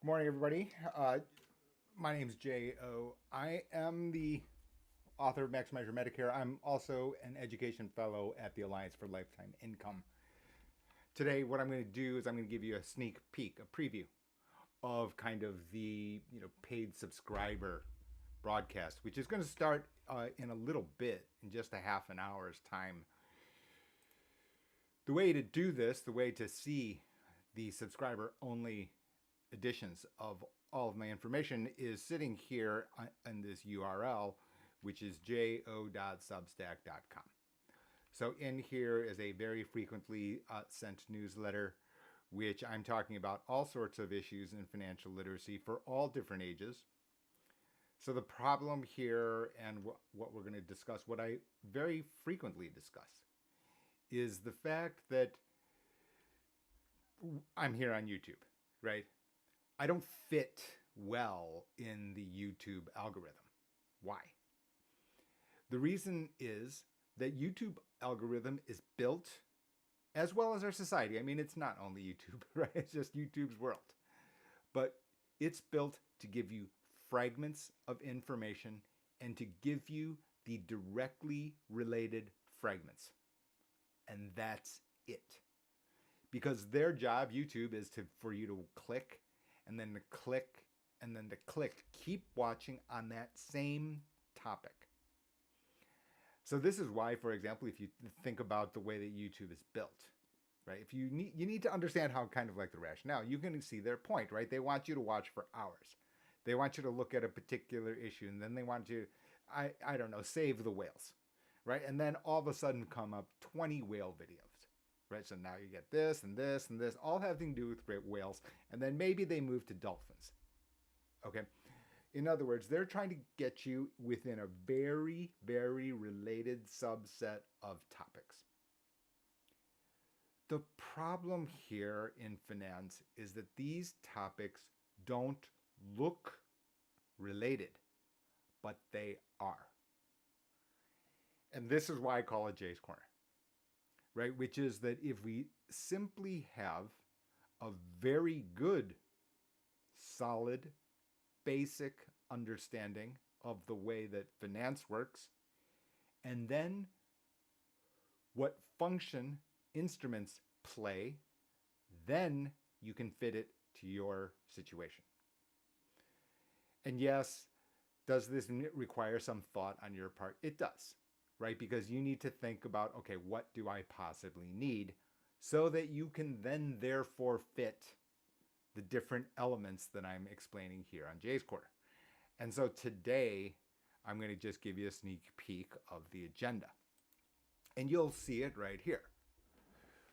Good morning, everybody. My name is J.O. I am the author of Maximize Your Medicare. I'm also an education fellow at the Alliance for Lifetime Income. Today, what I'm going to do is I'm going to give you a sneak peek, a preview of kind of the paid subscriber broadcast, which is going to start in a little bit, in just a half an hour's time. The way to do this, the way to see the subscriber only editions of all of my information is sitting here on this URL, which is jo.substack.com. So in here is a very frequently sent newsletter, which I'm talking about all sorts of issues in financial literacy for all different ages. So the problem here, and what we're going to discuss, what I very frequently discuss, is the fact that I'm here on YouTube, right? I don't fit well in the YouTube algorithm. Why? The reason is that YouTube algorithm is built, as well as our society. I mean, it's not only YouTube, right? It's just YouTube's world. But it's built to give you fragments of information and to give you the directly related fragments. And that's it. Because their job, YouTube, is for you to click and then to click and then to click. Keep watching on that same topic. So this is why, for example, if you think about the way that YouTube is built, right? If you need to understand how kind of like the rationale, you can see their point, right? They want you to watch for hours. They want you to look at a particular issue, and then they want you, I don't know, save the whales, right? And then all of a sudden come up 20 whale videos, right? So now you get this and this and this, all having to do with great whales, and then maybe they move to dolphins. Okay. In other words, they're trying to get you within a very, very related subset of topics. The problem here in finance is that these topics don't look related, but they are. And this is why I call it Jay's Corner, right? Which is that if we simply have a very good, solid, basic understanding of the way that finance works, and then what function instruments play, then you can fit it to your situation. And yes, does this require some thought on your part? It does, right? Because you need to think about, okay, what do I possibly need, so that you can then therefore fit the different elements that I'm explaining here on Jay's Corner. And so today, I'm going to just give you a sneak peek of the agenda. And you'll see it right here,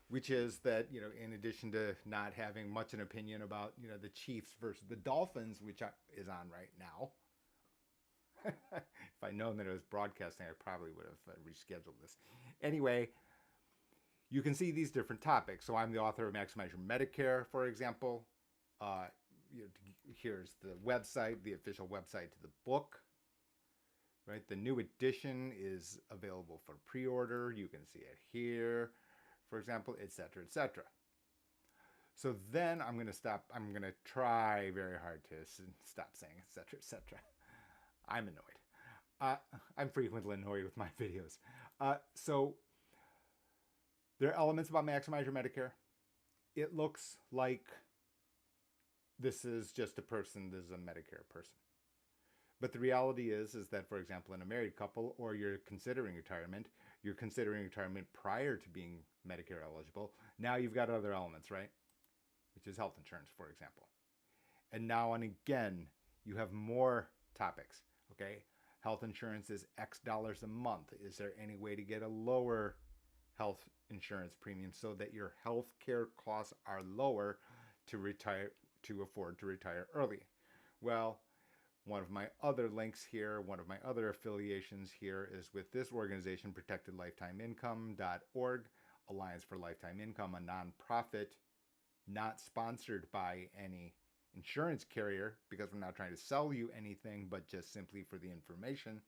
which is that, in addition to not having much an opinion about, the Chiefs versus the Dolphins, which is on right now. If I'd known that it was broadcasting, I probably would have rescheduled this. Anyway, you can see these different topics. So I'm the author of Maximize Your Medicare, for example. Here's the website, the official website to the book. Right, the new edition is available for pre-order. You can see it here, for example, etc., etc. So then I'm going to stop. I'm going to try very hard to stop saying etc., etc. I'm annoyed. I'm frequently annoyed with my videos. So there are elements about Maximize Your Medicare. It looks like this is just a person. This is a Medicare person. But the reality is that, for example, in a married couple, or you're considering retirement prior to being Medicare eligible. Now you've got other elements, right? Which is health insurance, for example. And now and again, you have more topics, okay? Health insurance is X dollars a month. Is there any way to get a lower health insurance premium so that your health care costs are lower to afford to retire early? Well, one of my other links here, one of my other affiliations here is with this organization, protectedlifetimeincome.org, Alliance for Lifetime Income, a nonprofit, not sponsored by any insurance carrier, because we're not trying to sell you anything, but just simply for the information,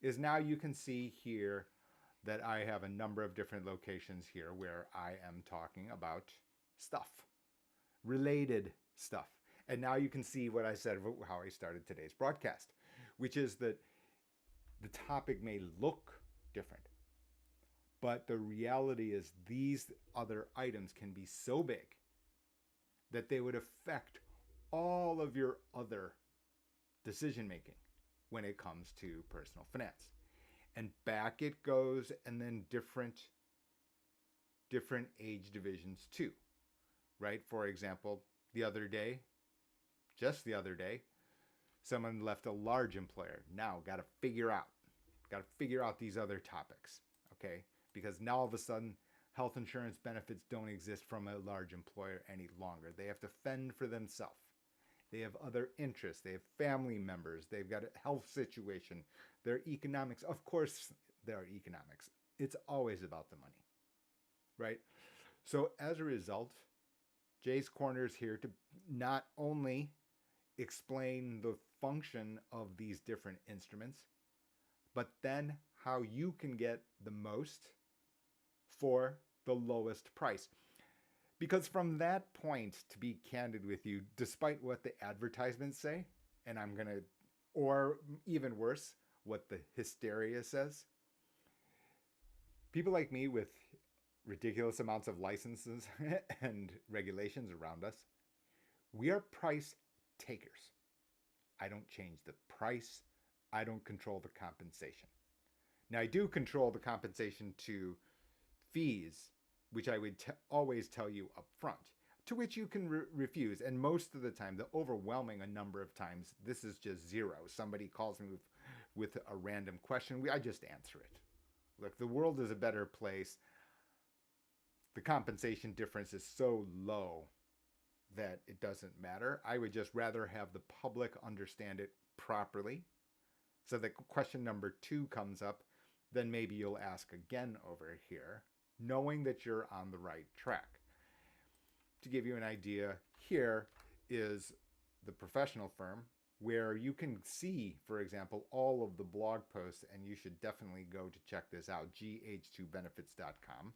is now you can see here that I have a number of different locations here where I am talking about stuff, related stuff. And now you can see what I said about how I started today's broadcast, which is that the topic may look different, but the reality is these other items can be so big that they would affect all of your other decision making when it comes to personal finance. And back it goes, and then different age divisions too, right? For example, just the other day, someone left a large employer. Now got to figure out these other topics, okay? Because now all of a sudden health insurance benefits don't exist from a large employer any longer. They have to fend for themselves. They have other interests. They have family members. They've got a health situation. Their economics. Of course, there are economics. It's always about the money, right? So as a result, Jay's Corner is here to not only explain the function of these different instruments, but then how you can get the most for the lowest price. Because from that point, to be candid with you, despite what the advertisements say, and or even worse, what the hysteria says, people like me with ridiculous amounts of licenses and regulations around us, we are price takers. I don't change the price. I don't control the compensation. Now, I do control the compensation to fees, which I would always tell you up front, to which you can refuse. And most of the time, the overwhelming number of times, this is just zero. Somebody calls me with a random question. I just answer it. Look, the world is a better place. The compensation difference is so low that it doesn't matter. I would just rather have the public understand it properly. So that question number 2 comes up, then maybe you'll ask again over here, knowing that you're on the right track. To give you an idea, here is the professional firm where you can see, for example, all of the blog posts, and you should definitely go to check this out, gh2benefits.com.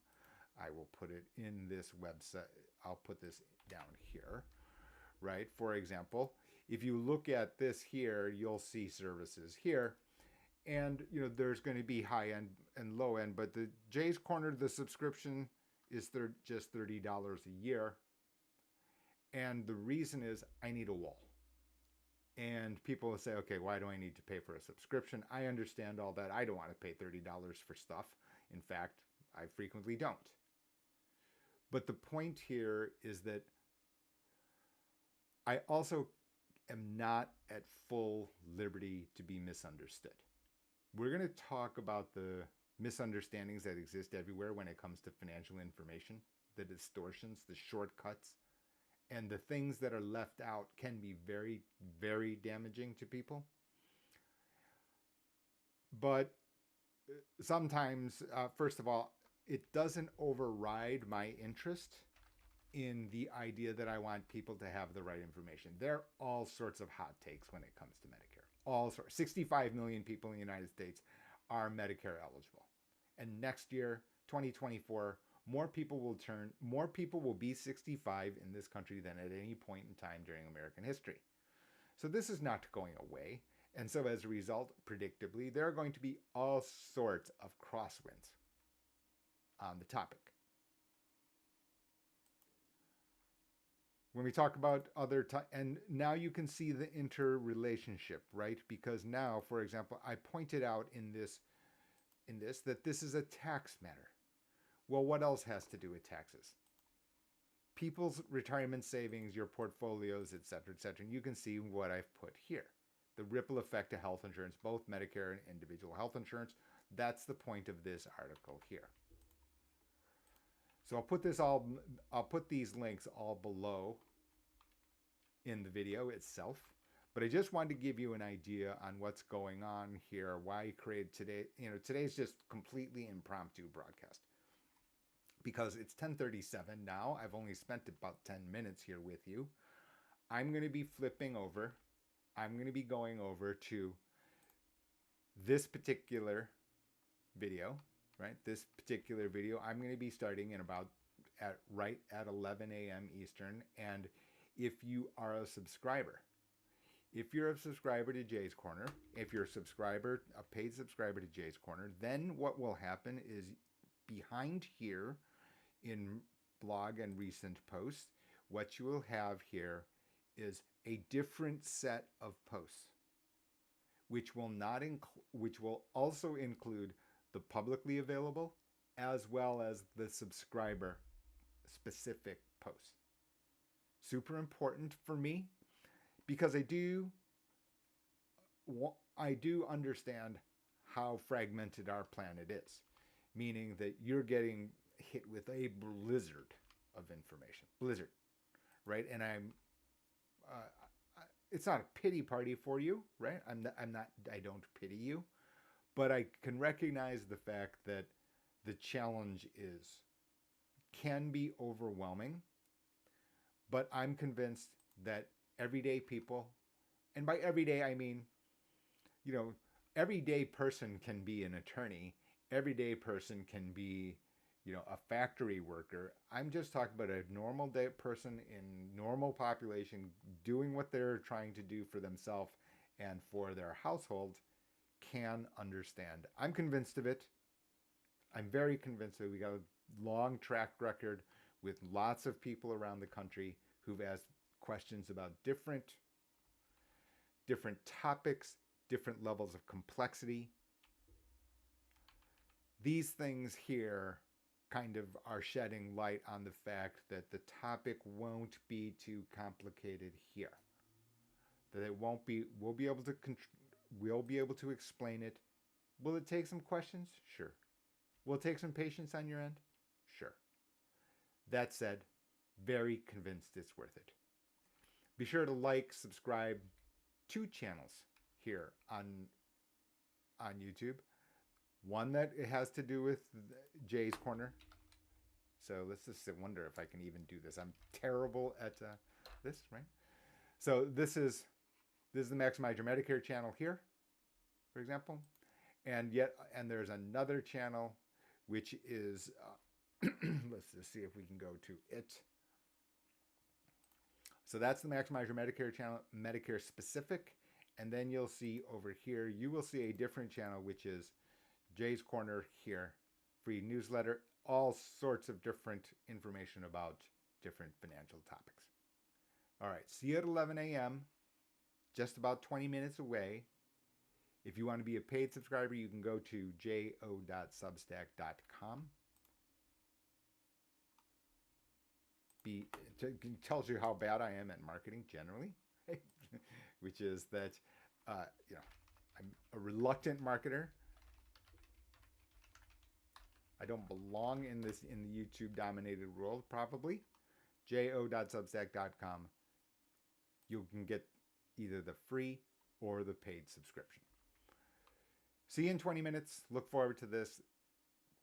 I will put it in this website. I'll put this down here, right? For example, if you look at this here, you'll see services here. And, there's going to be high end and low end, but the Jay's Corner, the subscription is just $30 a year. And the reason is I need a wall. And people will say, okay, why do I need to pay for a subscription? I understand all that. I don't want to pay $30 for stuff. In fact, I frequently don't. But the point here is that I also am not at full liberty to be misunderstood. We're going to talk about the misunderstandings that exist everywhere when it comes to financial information, the distortions, the shortcuts, and the things that are left out can be very, very damaging to people. But sometimes, first of all, it doesn't override my interest in the idea that I want people to have the right information. There are all sorts of hot takes when it comes to Medicare. All sorts. 65 million people in the United States are Medicare eligible. And next year, 2024, more people will be 65 in this country than at any point in time during American history. So this is not going away. And so as a result, predictably, there are going to be all sorts of crosswinds on the topic. When we talk about and now you can see the interrelationship, right? Because now, for example, I pointed out in this that this is a tax matter. Well, what else has to do with taxes? People's retirement savings, your portfolios, et cetera, and you can see what I've put here. The ripple effect to health insurance, both Medicare and individual health insurance. That's the point of this article here. So I'll put these links all below in the video itself. But I just wanted to give you an idea on what's going on here, why I created today. Today's just completely impromptu broadcast. Because it's 10:37 now. I've only spent about 10 minutes here with you. I'm going to be flipping over. I'm going to be going over to this particular video, right? This particular video, I'm going to be starting in right at 11 a.m. Eastern. And if you are a subscriber. If you're a subscriber to Jay's Corner, if you're a paid subscriber to Jay's Corner, then what will happen is behind here in blog and recent posts, what you will have here is a different set of posts, which will not which will also include the publicly available as well as the subscriber specific posts. Super important for me because I do understand how fragmented our planet is, meaning that you're getting hit with a blizzard of information. Blizzard, right? And it's not a pity party for you, right? I don't pity you, but I can recognize the fact that the challenge can be overwhelming, but I'm convinced that everyday people, and by everyday I mean, everyday person can be an attorney, everyday person can be, a factory worker. I'm just talking about a normal day person in normal population doing what they're trying to do for themselves and for their household can understand. I'm convinced of it. I'm very convinced that we got a long track record with lots of people around the country who've asked questions about different topics, different levels of complexity. These things here kind of are shedding light on the fact that the topic won't be too complicated here. That it won't be. We'll be able to explain it. Will it take some questions? Sure. Will it take some patience on your end? Sure. That said, very convinced it's worth it. Be sure to like, subscribe, 2 channels here on YouTube. One that it has to do with Jay's Corner. So let's just wonder if I can even do this. I'm terrible at this, right? So this is the Maximize Your Medicare channel here, for example, and there's another channel which is let's just see if we can go to it. So that's the Maximize Your Medicare channel, Medicare specific, and then you'll see over here, you will see a different channel which is Jay's Corner here, free newsletter, all sorts of different information about different financial topics. All right, see you at 11 a.m., just about 20 minutes away. If you want to be a paid subscriber, you can go to jo.substack.com. It tells you how bad I am at marketing generally, right? Which is that, I'm a reluctant marketer. I don't belong in the YouTube dominated world, probably. jo.substack.com. You can get either the free or the paid subscription. See you in 20 minutes. Look forward to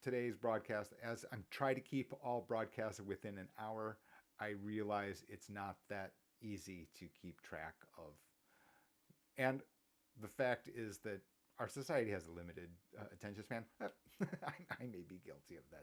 today's broadcast. As I'm trying to keep all broadcasts within an hour, I realize it's not that easy to keep track of. And the fact is that our society has a limited attention span. I may be guilty of that